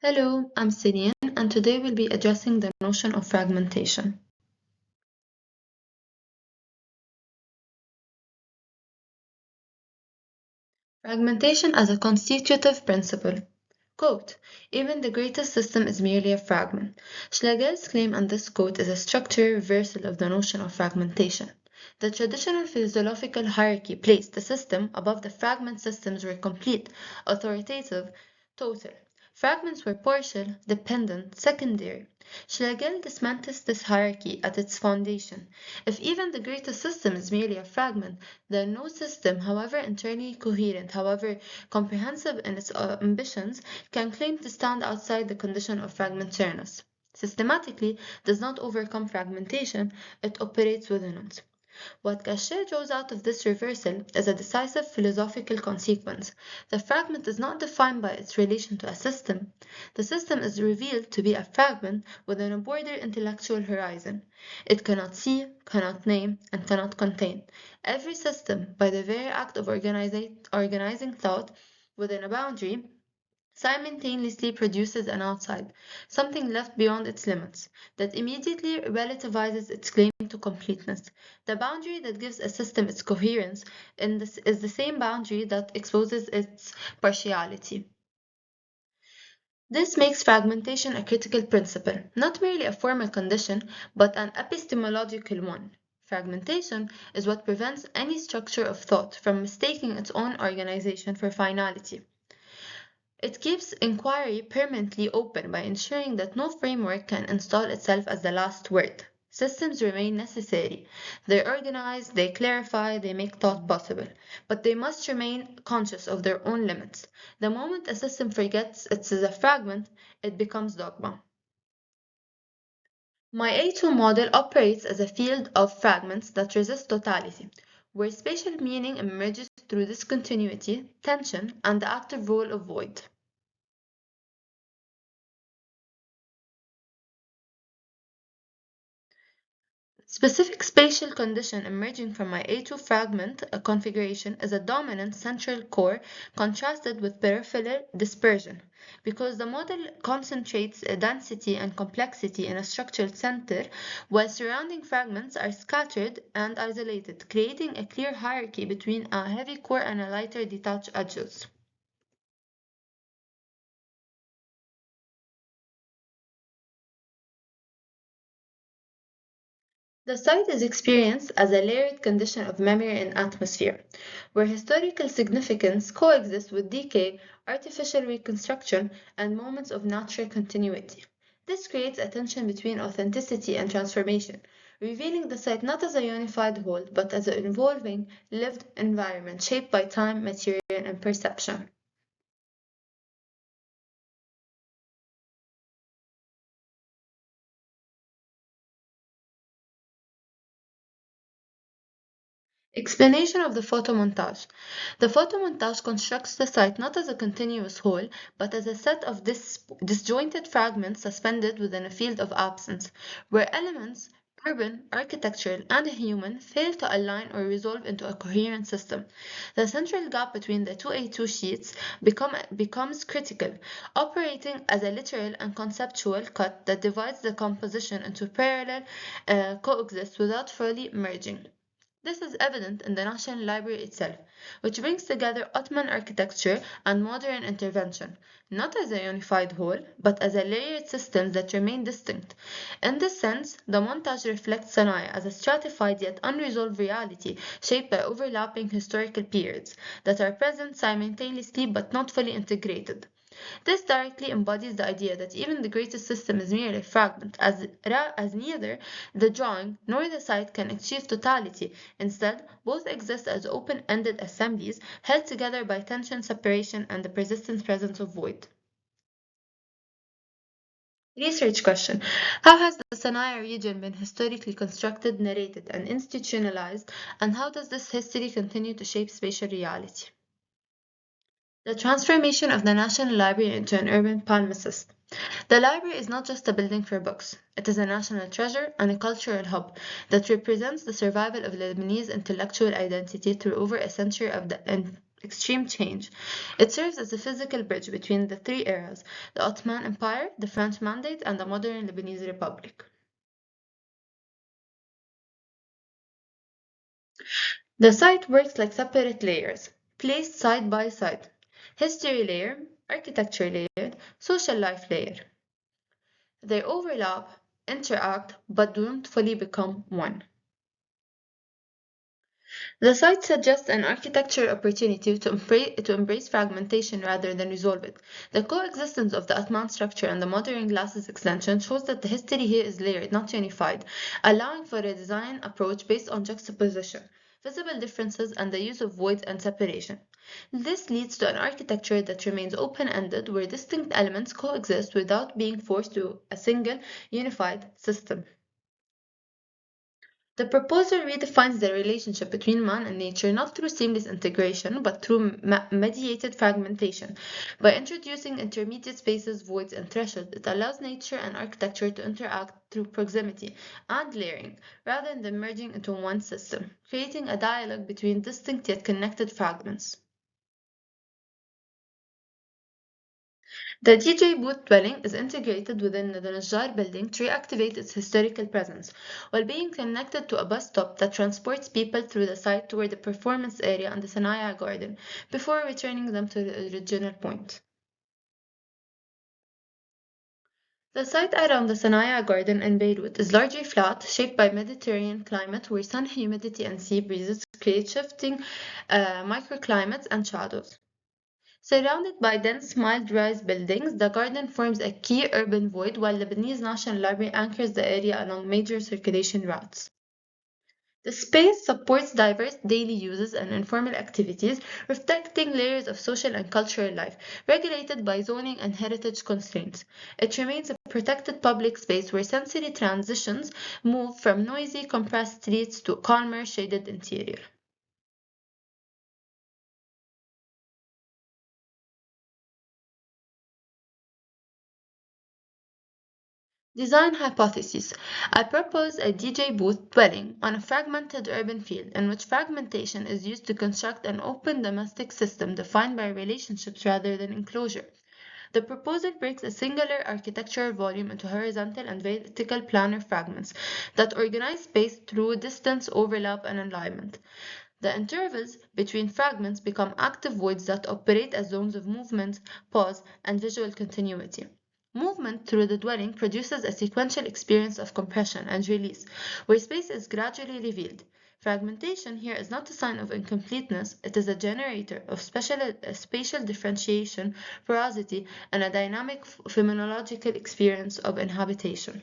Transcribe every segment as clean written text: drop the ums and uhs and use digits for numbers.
Hello, I'm Sirine, and today we'll be addressing the notion of fragmentation. Fragmentation as a constitutive principle. Quote, even the greatest system is merely a fragment. Schlegel's claim on this quote is a structural reversal of the notion of fragmentation. The traditional philosophical hierarchy placed the system above the fragment systems were complete, authoritative, total. Fragments were partial, dependent, secondary. Schlegel dismantles this hierarchy at its foundation. If even the greatest system is merely a fragment, then no system, however internally coherent, however comprehensive in its ambitions, can claim to stand outside the condition of fragmentariness. Systematically does not overcome fragmentation, it operates within it. What Gachet draws out of this reversal is a decisive philosophical consequence. The fragment is not defined by its relation to a system. The system is revealed to be a fragment within a broader intellectual horizon. It cannot see, cannot name, and cannot contain. Every system, by the very act of organizing thought within a boundary, simultaneously produces an outside, something left beyond its limits, that immediately relativizes its claim to completeness. The boundary that gives a system its coherence is the same boundary that exposes its partiality. This makes fragmentation a critical principle, not merely a formal condition, but an epistemological one. Fragmentation is what prevents any structure of thought from mistaking its own organization for finality. It keeps inquiry permanently open by ensuring that no framework can install itself as the last word. Systems remain necessary. They organize, they clarify, they make thought possible, but they must remain conscious of their own limits. The moment a system forgets it is a fragment, it becomes dogma. My A2 model operates as a field of fragments that resist totality, where spatial meaning emerges through discontinuity, tension, and the active role of void. Specific spatial condition emerging from my A2 fragment configuration is a dominant central core contrasted with peripheral dispersion. Because the model concentrates density and complexity in a structural center, while surrounding fragments are scattered and isolated, creating a clear hierarchy between a heavy core and a lighter detached edges. The site is experienced as a layered condition of memory and atmosphere, where historical significance coexists with decay, artificial reconstruction, and moments of natural continuity. This creates a tension between authenticity and transformation, revealing the site not as a unified whole, but as an evolving, lived environment shaped by time, material, and perception. Explanation of the photomontage. The photomontage constructs the site not as a continuous whole, but as a set of disjointed fragments suspended within a field of absence, where elements, urban, architectural, and human, fail to align or resolve into a coherent system. The central gap between the two A2 sheets becomes critical, operating as a literal and conceptual cut that divides the composition into parallel coexist without fully merging. This is evident in the National Library itself, which brings together Ottoman architecture and modern intervention, not as a unified whole, but as a layered system that remain distinct. In this sense, the montage reflects Sinai as a stratified yet unresolved reality shaped by overlapping historical periods that are present simultaneously but not fully integrated. This directly embodies the idea that even the greatest system is merely a fragment, as neither the drawing nor the site can achieve totality. Instead, both exist as open-ended assemblies held together by tension, separation, and the persistent presence of void. Research question. How has the Sinai region been historically constructed, narrated, and institutionalized, and how does this history continue to shape spatial reality? The transformation of the National Library into an urban palimpsest. The library is not just a building for books. It is a national treasure and a cultural hub that represents the survival of Lebanese intellectual identity through over a century of extreme change. It serves as a physical bridge between the three eras: the Ottoman Empire, the French Mandate, and the modern Lebanese Republic. The site works like separate layers, placed side by side: history layer, architecture layer, social life layer. They overlap, interact, but don't fully become one. The site suggests an architecture opportunity to embrace fragmentation rather than resolve it. The coexistence of the Ottoman structure and the modern glasses extension shows that the history here is layered, not unified, allowing for a design approach based on juxtaposition, visible differences, and the use of voids and separation. This leads to an architecture that remains open-ended, where distinct elements coexist without being forced to a single, unified system. The proposal redefines the relationship between man and nature not through seamless integration, but through mediated fragmentation. By introducing intermediate spaces, voids, and thresholds, it allows nature and architecture to interact through proximity and layering, rather than merging into one system, creating a dialogue between distinct yet connected fragments. The DJ booth dwelling is integrated within the Najjar building to reactivate its historical presence, while being connected to a bus stop that transports people through the site toward the performance area and the Sanaya Garden, before returning them to the original point. The site around the Sanaya Garden in Beirut is largely flat, shaped by Mediterranean climate where sun, humidity, and sea breezes create shifting microclimates and shadows. Surrounded by dense mild-rise buildings, the garden forms a key urban void while the Lebanese National Library anchors the area along major circulation routes. The space supports diverse daily uses and informal activities, reflecting layers of social and cultural life, regulated by zoning and heritage constraints. It remains a protected public space where sensory transitions move from noisy, compressed streets to calmer, shaded interior. Design hypothesis. I propose a DJ booth dwelling on a fragmented urban field in which fragmentation is used to construct an open domestic system defined by relationships rather than enclosure. The proposal breaks a singular architectural volume into horizontal and vertical planar fragments that organize space through distance, overlap, and alignment. The intervals between fragments become active voids that operate as zones of movement, pause, and visual continuity. Movement through the dwelling produces a sequential experience of compression and release, where space is gradually revealed. Fragmentation here is not a sign of incompleteness, it is a generator of spatial differentiation, porosity, and a dynamic phenomenological experience of inhabitation.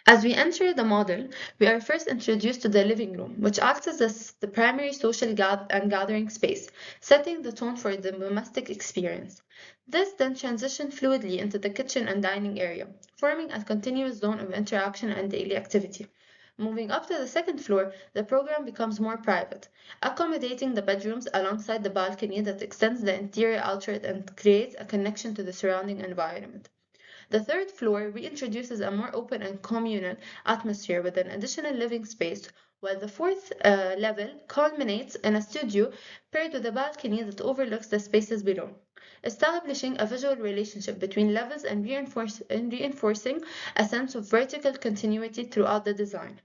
As we enter the model, we are first introduced to the living room, which acts as the primary social and gathering space, setting the tone for the domestic experience. This then transitions fluidly into the kitchen and dining area, forming a continuous zone of interaction and daily activity. Moving up to the second floor, the program becomes more private, accommodating the bedrooms alongside the balcony that extends the interior outward and creates a connection to the surrounding environment. The third floor reintroduces a more open and communal atmosphere with an additional living space, while the fourth level culminates in a studio paired with a balcony that overlooks the spaces below, establishing a visual relationship between levels and reinforcing a sense of vertical continuity throughout the design.